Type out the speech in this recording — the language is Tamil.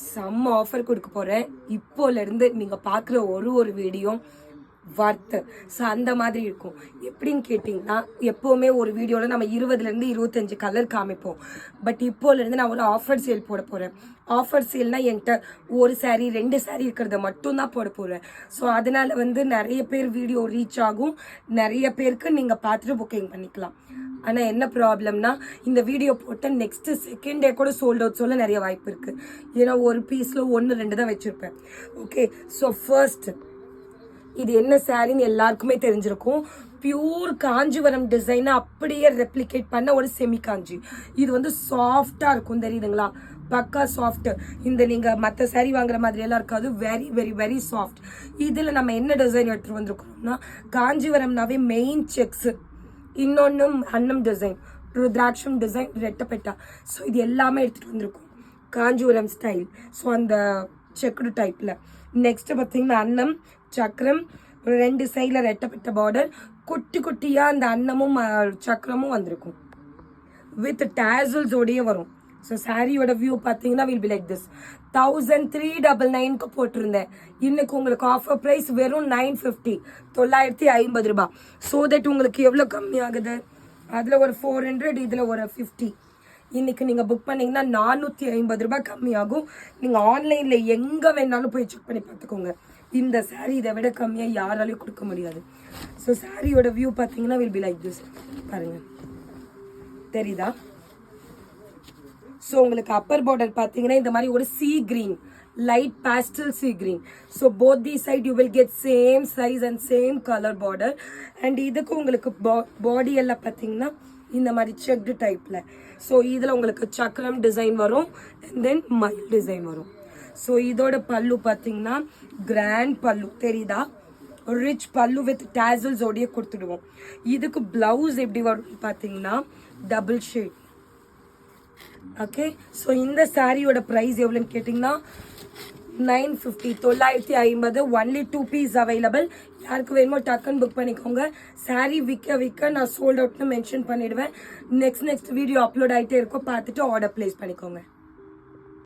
செம்ம ஆஃபர் கொடுக்க போகிறேன். இப்போலேருந்து நீங்கள் பார்க்குற ஒரு வீடியோ வர்த்து. ஸோ அந்த மாதிரி இருக்கும். எப்படின்னு கேட்டிங்கன்னா, எப்போவுமே ஒரு வீடியோவில் நம்ம 20லேருந்து 25 கலர் காமிப்போம். பட் இப்போலேருந்து நான் ஒரு ஆஃபர் சேல் போட போகிறேன். ஆஃபர் சேல்னால் என்கிட்ட ஒரு சாரீ 2 சாரீ இருக்கிறத மட்டும்தான் போட போகிறேன். ஸோ அதனால் நிறைய பேர் வீடியோ ரீச் ஆகும். நிறைய பேருக்கு நீங்கள் பார்த்துட்டு புக்கிங் பண்ணிக்கலாம். ஆனால் என்ன ப்ராப்ளம்னா, இந்த வீடியோ போட்டால் நெக்ஸ்ட்டு செகண்ட் டே கூட சோல்ட் அவுட் சொல்ல நிறைய வாய்ப்பு இருக்குது. ஏன்னா ஒரு பீஸில் 1-2 தான் வச்சுருப்பேன். ஓகே, ஸோ ஃபர்ஸ்ட் இது என்ன சாரின்னு எல்லாருக்குமே தெரிஞ்சிருக்கும். பியூர் காஞ்சிவரம் டிசைனை அப்படியே ரெப்ளிகேட் பண்ண ஒரு செமி காஞ்சி. இது சாஃப்டாக இருக்கும், தெரியுதுங்களா? பக்கா சாஃப்ட். இந்த நீங்கள் மற்ற சாரீ வாங்குற மாதிரி எல்லாம் இருக்காது. Very very very soft. இதில் நம்ம என்ன டிசைன் எடுத்துகிட்டு வந்திருக்கிறோம்னா, காஞ்சிவரம்னாவே மெயின் செக்ஸு, இன்னொன்று அன்னம் டிசைன், ருத்ராட்சம் டிசைன், ரெட்டப்பெட்டா. ஸோ இது எல்லாமே எடுத்துகிட்டு வந்திருக்கோம் காஞ்சிபுரம் ஸ்டைல். ஸோ அந்த செக்குடு டைப்பில். நெக்ஸ்ட்டு பார்த்தீங்கன்னா அன்னம் சக்கரம், 2 சைடில் ரெட்டப்பெட்ட பார்டர், குட்டி குட்டியாக அந்த அன்னமும் சக்கரமும் வந்திருக்கும். வித் டேசல்ஸோடையே வரும். ஸோ சாரியோட வியூ பார்த்தீங்கன்னா வில் பி லைக் திஸ். 1399க்கு போட்டிருந்தேன். இன்னைக்கு உங்களுக்கு ஆஃபர் ப்ரைஸ் வெறும் 950, 950 ரூபாய். ஸோ தட் உங்களுக்கு எவ்வளோ கம்மி ஆகுது? அதில் ஒரு 400, இதில் ஒரு 50. இன்னைக்கு நீங்கள் புக் பண்ணிங்கன்னா 450 ரூபாய் கம்மியாகும். நீங்கள் ஆன்லைனில் எங்கே வேணாலும் போய் செக் பண்ணி பார்த்துக்கோங்க. இந்த சாரீ இதை விட கம்மியாக யாராலையும் கொடுக்க முடியாது. ஸோ சாரியோட வியூ பார்த்தீங்கன்னா வில் பி லைக் திஸ். பாருங்கள், தெரியுதா? ஸோ உங்களுக்கு அப்பர் பார்டர் பார்த்தீங்கன்னா இந்த மாதிரி ஒரு sea green, light pastel sea green. So both the side you will get same size and same colour border. And இதுக்கு உங்களுக்கு பாடி எல்லாம் பார்த்தீங்கன்னா இந்த மாதிரி செக்டு டைப்பில். ஸோ இதில் உங்களுக்கு சக்கரம் டிசைன் வரும், அண்ட் தென் மயில் டிசைன் வரும். ஸோ இதோட பல்லு பார்த்தீங்கன்னா கிராண்ட் பல்லு, தெரியுதா? ரிச் பல்லு வித் டேசல்ஸோடையே கொடுத்துடுவோம். இதுக்கு பிளவுஸ் எப்படி வரும் பார்த்தீங்கன்னா டபுள் ஷேட். ஓகே, ஸோ இந்த சாரியோட ப்ரைஸ் எவ்வளோன்னு கேட்டிங்கன்னா 950, 950. Only 2 piece available. யாருக்கு வேணுமோ டக்குன்னு புக் பண்ணிக்கோங்க. சாரீ விற்க நான் சோல்ட் அவுட்னு மென்ஷன் பண்ணிடுவேன். நெக்ஸ்ட் வீடியோ அப்லோட் ஆகிட்டே இருக்கும், பார்த்துட்டு ஆர்டர் பிளேஸ் பண்ணிக்கோங்க.